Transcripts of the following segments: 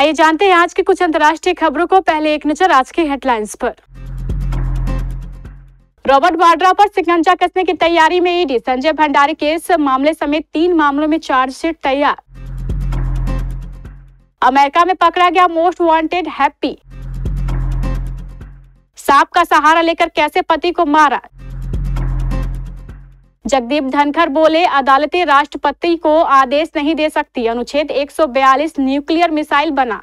आइए जानते हैं आज की कुछ अंतर्राष्ट्रीय खबरों को। पहले एक नजर आज के हेडलाइंस पर। रॉबर्ट वाड्रा पर शिकंजा कसने की तैयारी में ईडी। संजय भंडारी केस मामले समेत 3 मामलों में चार्जशीट तैयार। अमेरिका में पकड़ा गया मोस्ट वांटेड हैप्पी। सांप का सहारा लेकर कैसे पति को मारा। जगदीप धनखड़ बोले, अदालतें राष्ट्रपति को आदेश नहीं दे सकती। अनुच्छेद 142 न्यूक्लियर मिसाइल बना।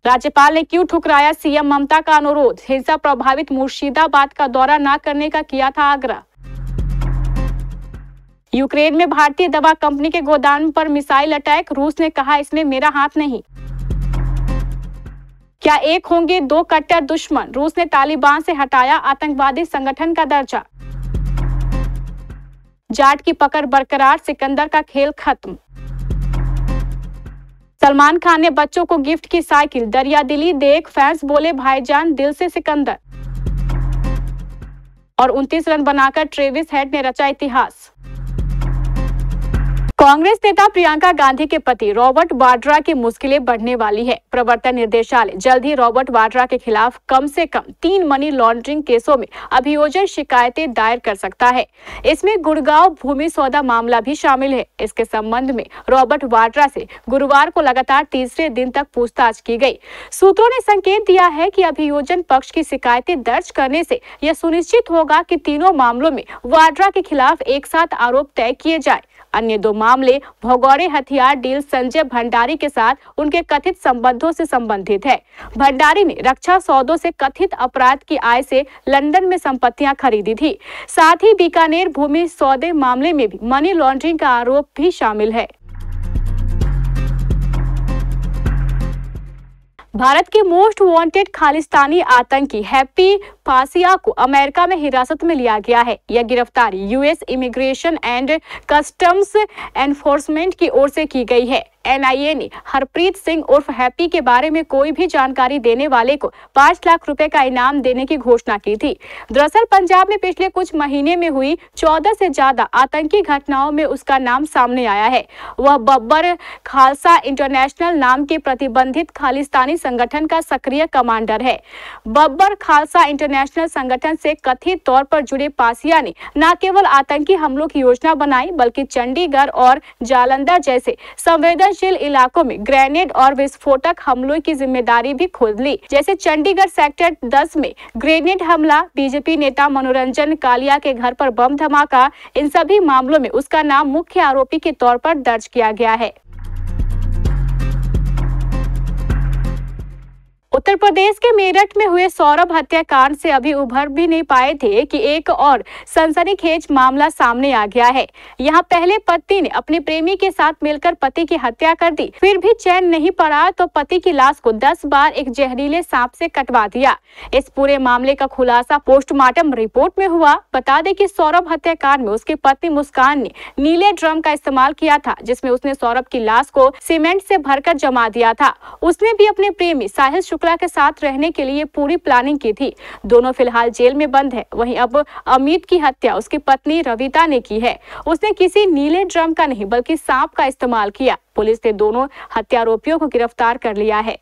राज्यपाल ने क्यों ठुकराया सीएम ममता का अनुरोध। हिंसा प्रभावित मुर्शिदाबाद का दौरा न करने का किया था आग्रह। यूक्रेन में भारतीय दवा कंपनी के गोदाम पर मिसाइल अटैक। रूस ने कहा, इसमें मेरा हाथ नहीं। क्या एक होंगे 2 कट्टर दुश्मन। रूस ने तालिबान से हटाया आतंकवादी संगठन का दर्जा। जाट की पकड़ बरकरार, सिकंदर का खेल खत्म। सलमान खान ने बच्चों को गिफ्ट की साइकिल। दरिया दिली देख फैंस बोले, भाईजान दिल से सिकंदर। और 29 रन बनाकर ट्रेविस हेड ने रचा इतिहास। कांग्रेस नेता प्रियंका गांधी के पति रॉबर्ट वाड्रा की मुश्किलें बढ़ने वाली है। प्रवर्तन निदेशालय जल्द ही रॉबर्ट वाड्रा के खिलाफ कम से कम 3 मनी लॉन्ड्रिंग केसों में अभियोजन शिकायतें दायर कर सकता है। इसमें गुड़गांव भूमि सौदा मामला भी शामिल है। इसके संबंध में रॉबर्ट वाड्रा से गुरुवार को लगातार तीसरे दिन तक पूछताछ की गई। सूत्रों ने संकेत दिया है कि अभियोजन पक्ष की शिकायतें दर्ज करने से यह सुनिश्चित होगा कि तीनों मामलों में वाड्रा के खिलाफ एक साथ आरोप तय किए जाए। अन्य 2 मामले भगौड़े हथियार डील संजय भंडारी के साथ उनके कथित संबंधों से संबंधित है। भंडारी ने रक्षा सौदों से कथित अपराध की आय से लंदन में संपत्तियां खरीदी थी। साथ ही बीकानेर भूमि सौदे मामले में भी मनी लॉन्ड्रिंग का आरोप भी शामिल है। भारत के मोस्ट वांटेड खालिस्तानी आतंकी हैप्पी फासिया को अमेरिका में हिरासत में लिया गया है। यह गिरफ्तारी US immigration and customs enforcement की ओर से की गई है। एनआईए ने हरप्रीत सिंह उर्फ हैप्पी के बारे में कोई भी जानकारी देने वाले को 5 लाख रुपए का इनाम देने की घोषणा की थी। दरअसल पंजाब में पिछले कुछ महीने में हुई 14 से ज्यादा आतंकी घटनाओं में उसका नाम सामने आया है। वह बब्बर खालसा इंटरनेशनल नाम के प्रतिबंधित खालिस्तानी संगठन का सक्रिय कमांडर है। बब्बर खालसा इंटरनेशनल संगठन से कथित तौर पर जुड़े पासिया ने न केवल आतंकी हमलों की योजना बनाई, बल्कि चंडीगढ़ और जालंधर जैसे संवेदनशील इलाकों में ग्रेनेड और विस्फोटक हमलों की जिम्मेदारी भी खुद ली। जैसे चंडीगढ़ सेक्टर 10 में ग्रेनेड हमला, बीजेपी नेता मनोरंजन कालिया के घर पर बम धमाका। इन सभी मामलों में उसका नाम मुख्य आरोपी के तौर पर दर्ज किया गया है। उत्तर प्रदेश के मेरठ में हुए सौरभ हत्याकांड से अभी उभर भी नहीं पाए थे कि एक और सनसनीखेज मामला सामने आ गया है। यहाँ पहले पत्नी ने अपने प्रेमी के साथ मिलकर पति की हत्या कर दी, फिर भी चैन नहीं पड़ा तो पति की लाश को 10 बार एक जहरीले सांप से कटवा दिया। इस पूरे मामले का खुलासा पोस्टमार्टम रिपोर्ट में हुआ। बता दें कि सौरभ हत्याकांड में उसकी पत्नी मुस्कान ने नीले ड्रम का इस्तेमाल किया था, जिसमें उसने सौरभ की लाश को सीमेंट से भरकर जमा दिया था। उसने भी अपने प्रेमी साहिल शुक्ला के साथ रहने के लिए पूरी प्लानिंग की थी। दोनों फिलहाल जेल में बंद है। वहीं अब अमित की हत्या उसकी पत्नी रविता ने की है। उसने किसी नीले ड्रम का नहीं बल्कि सांप का इस्तेमाल किया। पुलिस ने दोनों हत्यारोपियों को गिरफ्तार कर लिया है।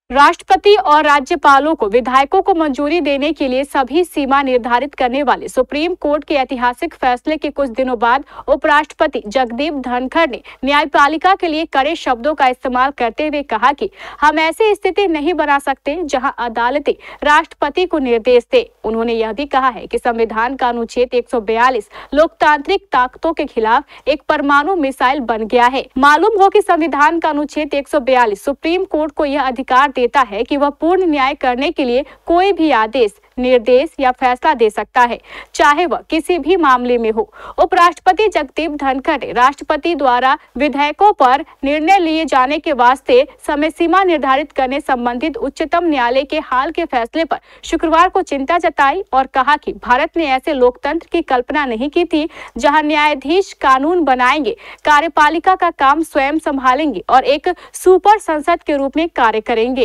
राष्ट्रपति और राज्यपालों को विधायकों को मंजूरी देने के लिए सभी सीमा निर्धारित करने वाले सुप्रीम कोर्ट के ऐतिहासिक फैसले के कुछ दिनों बाद उपराष्ट्रपति जगदीप धनखड़ ने न्यायपालिका के लिए कड़े शब्दों का इस्तेमाल करते हुए कहा कि हम ऐसी स्थिति नहीं बना सकते जहां अदालतें राष्ट्रपति को निर्देश दे। उन्होंने यह भी कहा है कि संविधान का अनुच्छेद 142 लोकतांत्रिक ताकतों के खिलाफ एक परमाणु मिसाइल बन गया है। मालूम हो कि संविधान का अनुच्छेद 142 सुप्रीम कोर्ट को यह अधिकार देता है कि वह पूर्ण न्याय करने के लिए कोई भी आदेश, निर्देश या फैसला दे सकता है, चाहे वह किसी भी मामले में हो। उपराष्ट्रपति जगदीप धनखड़ ने राष्ट्रपति द्वारा विधेयकों पर निर्णय लिए जाने के वास्ते समय सीमा निर्धारित करने संबंधित उच्चतम न्यायालय के हाल के फैसले पर शुक्रवार को चिंता जताई और कहा कि भारत ने ऐसे लोकतंत्र की कल्पना नहीं की थी जहां न्यायाधीश कानून बनाएंगे, कार्यपालिका का काम स्वयं संभालेंगे और एक सुपर संसद के रूप में कार्य करेंगे।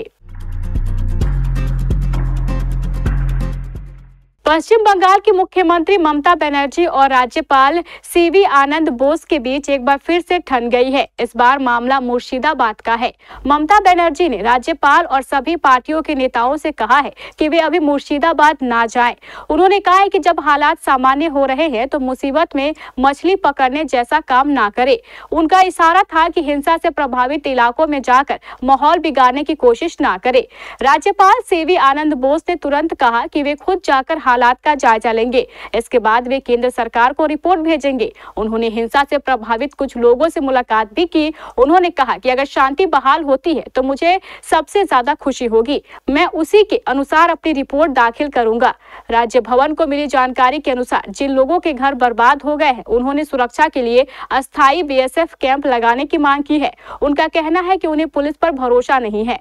पश्चिम बंगाल की मुख्यमंत्री ममता बनर्जी और राज्यपाल सीवी आनंद बोस के बीच एक बार फिर से ठन गई है। इस बार मामला मुर्शिदाबाद का है। ममता बनर्जी ने राज्यपाल और सभी पार्टियों के नेताओं से कहा है कि वे अभी मुर्शिदाबाद ना जाएं। उन्होंने कहा है कि जब हालात सामान्य हो रहे हैं तो मुसीबत में मछली पकड़ने जैसा काम ना करे। उनका इशारा था कि हिंसा से प्रभावित इलाकों में जाकर माहौल बिगाड़ने की कोशिश ना करे। राज्यपाल सीवी आनंद बोस ने तुरंत कहा कि वे खुद जाकर हालात का जायजा लेंगे। इसके बाद वे केंद्र सरकार को रिपोर्ट भेजेंगे। उन्होंने हिंसा से प्रभावित कुछ लोगों से मुलाकात भी की। उन्होंने कहा कि अगर शांति बहाल होती है तो मुझे सबसे ज्यादा खुशी होगी। मैं उसी के अनुसार अपनी रिपोर्ट दाखिल करूंगा। राज्य भवन को मिली जानकारी के अनुसार जिन लोगों के घर बर्बाद हो गए हैं, उन्होंने सुरक्षा के लिए अस्थायी बीएसएफ कैंप लगाने की मांग की है। उनका कहना है कि उन्हें पुलिस पर भरोसा नहीं है।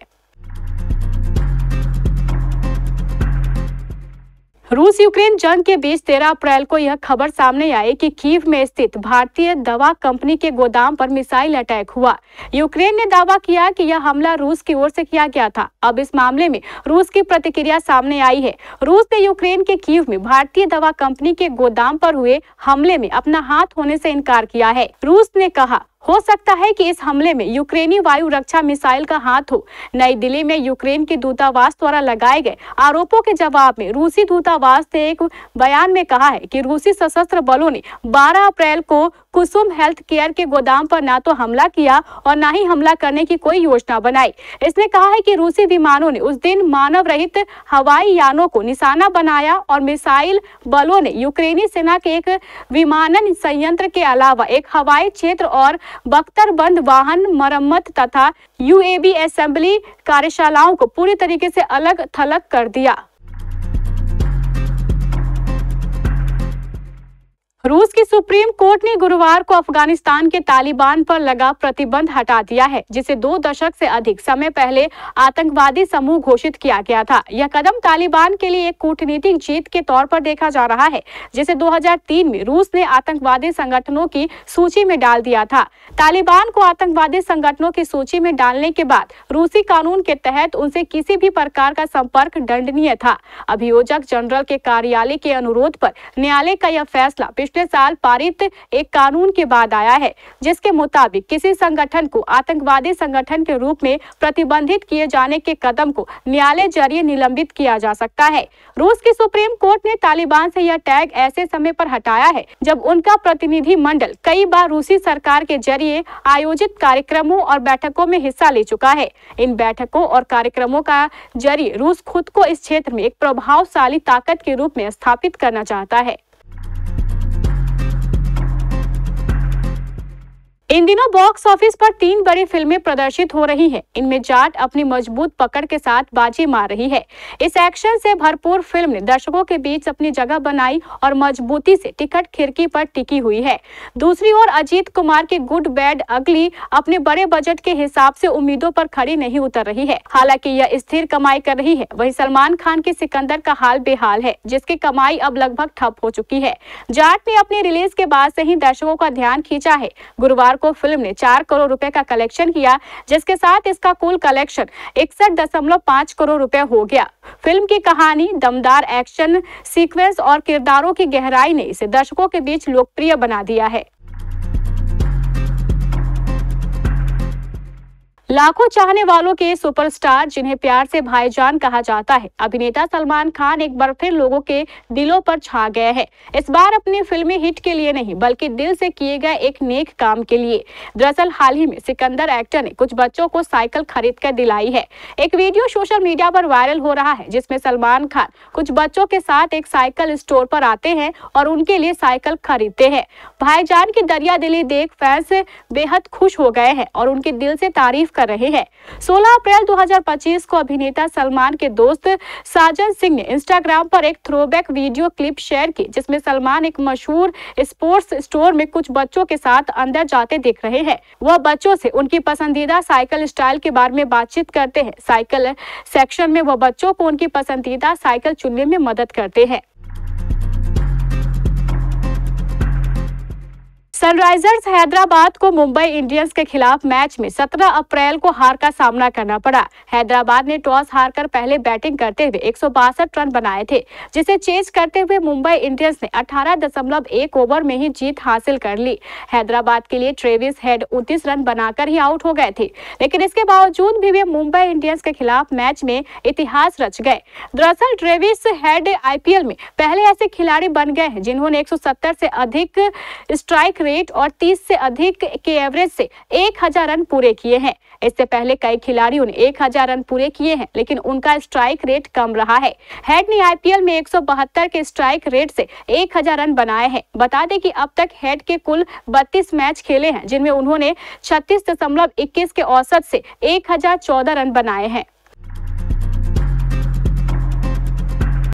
रूस यूक्रेन जंग के बीच 13 अप्रैल को यह खबर सामने आई कि कीव में स्थित भारतीय दवा कंपनी के गोदाम पर मिसाइल अटैक हुआ। यूक्रेन ने दावा किया कि यह हमला रूस की ओर से किया गया था। अब इस मामले में रूस की प्रतिक्रिया सामने आई है। रूस ने यूक्रेन के कीव में भारतीय दवा कंपनी के गोदाम पर हुए हमले में अपना हाथ होने से इनकार किया है। रूस ने कहा, हो सकता है कि इस हमले में यूक्रेनी वायु रक्षा मिसाइल का हाथ हो। नई दिल्ली में यूक्रेन के दूतावास द्वारा लगाए गए आरोपों के जवाब में रूसी दूतावास ने एक बयान में कहा है कि रूसी सशस्त्र बलों ने 12 अप्रैल को कुसुम हेल्थ केयर के गोदाम पर न तो हमला किया और न ही हमला करने की कोई योजना बनाई। इसने कहा है कि रूसी विमानों ने उस दिन मानव रहित हवाई यानों को निशाना बनाया और मिसाइल बलों ने यूक्रेनी सेना के एक विमानन संयंत्र के अलावा एक हवाई क्षेत्र और बख्तरबंद वाहन मरम्मत तथा यूएवी असेंबली कार्यशालाओं को पूरी तरीके से अलग थलग कर दिया। रूस की सुप्रीम कोर्ट ने गुरुवार को अफगानिस्तान के तालिबान पर लगा प्रतिबंध हटा दिया है, जिसे 2 दशक से अधिक समय पहले आतंकवादी समूह घोषित किया गया था। यह कदम तालिबान के लिए एक कूटनीतिक जीत के तौर पर देखा जा रहा है, जिसे 2003 में रूस ने आतंकवादी संगठनों की सूची में डाल दिया था। तालिबान को आतंकवादी संगठनों की सूची में डालने के बाद रूसी कानून के तहत उनसे किसी भी प्रकार का संपर्क दंडनीय था। अभियोजक जनरल के कार्यालय के अनुरोध पर न्यायालय का यह फैसला पिछले साल पारित एक कानून के बाद आया है, जिसके मुताबिक किसी संगठन को आतंकवादी संगठन के रूप में प्रतिबंधित किए जाने के कदम को न्यायालय जरिए निलंबित किया जा सकता है। रूस की सुप्रीम कोर्ट ने तालिबान से यह टैग ऐसे समय पर हटाया है जब उनका प्रतिनिधि मंडल कई बार रूसी सरकार के जरिए आयोजित कार्यक्रमों और बैठकों में हिस्सा ले चुका है। इन बैठकों और कार्यक्रमों का जरिए रूस खुद को इस क्षेत्र में एक प्रभावशाली ताकत के रूप में स्थापित करना चाहता है। इन दिनों बॉक्स ऑफिस पर 3 बड़ी फिल्में प्रदर्शित हो रही हैं। इनमें जाट अपनी मजबूत पकड़ के साथ बाजी मार रही है। इस एक्शन से भरपूर फिल्म ने दर्शकों के बीच अपनी जगह बनाई और मजबूती से टिकट खिड़की पर टिकी हुई है। दूसरी ओर अजीत कुमार की गुड बैड अगली अपने बड़े बजट के हिसाब से उम्मीदों पर खड़ी नहीं उतर रही है। हालांकि यह स्थिर कमाई कर रही है। वहीं सलमान खान की सिकंदर का हाल बेहाल है, जिसकी कमाई अब लगभग ठप हो चुकी है। जाट ने अपनी रिलीज के बाद से ही दर्शकों का ध्यान खींचा है। गुरुवार को फिल्म ने 4 करोड़ रुपए का कलेक्शन किया, जिसके साथ इसका कुल कलेक्शन 61.5 करोड़ रुपए हो गया। फिल्म की कहानी, दमदार एक्शन सीक्वेंस और किरदारों की गहराई ने इसे दर्शकों के बीच लोकप्रिय बना दिया है। लाखों चाहने वालों के सुपरस्टार, जिन्हें प्यार से भाईजान कहा जाता है, अभिनेता सलमान खान एक बार फिर लोगों के दिलों पर छा गए हैं। इस बार अपनी फिल्मी हिट के लिए नहीं, बल्कि दिल से किए गए एक नेक काम के लिए। दरअसल हाल ही में सिकंदर एक्टर ने कुछ बच्चों को साइकिल खरीद कर दिलाई है। एक वीडियो सोशल मीडिया पर वायरल हो रहा है, जिसमें सलमान खान कुछ बच्चों के साथ एक साइकिल स्टोर पर आते हैं और उनके लिए साइकिल खरीदते हैं। भाईजान की दरिया दिली देख फैंस बेहद खुश हो गए हैं और उनके दिल से तारीफ कर रहे हैं। 16 अप्रैल 2025 को अभिनेता सलमान के दोस्त साजन सिंह ने इंस्टाग्राम पर एक थ्रोबैक वीडियो क्लिप शेयर की, जिसमें सलमान एक मशहूर स्पोर्ट्स स्टोर में कुछ बच्चों के साथ अंदर जाते दिख रहे हैं। वह बच्चों से उनकी पसंदीदा साइकिल स्टाइल के बारे में बातचीत करते हैं। साइकिल सेक्शन में वह बच्चों को उनकी पसंदीदा साइकिल चुनने में मदद करते हैं। सनराइजर्स हैदराबाद को मुंबई इंडियंस के खिलाफ मैच में 17 अप्रैल को हार का सामना करना पड़ा। हैदराबाद ने टॉस हारकर पहले बैटिंग करते हुए 162 रन बनाए थे, जिसे चेज करते हुए मुंबई इंडियंस ने 18.1 ओवर में ही जीत हासिल कर ली। हैदराबाद के लिए ट्रेविस हेड 29 रन बनाकर ही आउट हो गए थे, लेकिन इसके बावजूद भी वे मुंबई इंडियंस के खिलाफ मैच में इतिहास रच गए। दरअसल ट्रेविस हेड आईपीएल में पहले ऐसे खिलाड़ी बन गए हैं जिन्होंने 170 से अधिक स्ट्राइक रेट और 30 से अधिक के एवरेज से 1000 रन पूरे किए हैं। इससे पहले कई खिलाड़ियों ने 1000 रन पूरे किए हैं, लेकिन उनका स्ट्राइक रेट कम रहा है। हेड ने आईपीएल में 172 के स्ट्राइक रेट से 1000 रन बनाए हैं। बता दें कि अब तक हेड के कुल 32 मैच खेले हैं, जिनमें उन्होंने 36.21 के औसत से 1014 रन बनाए हैं।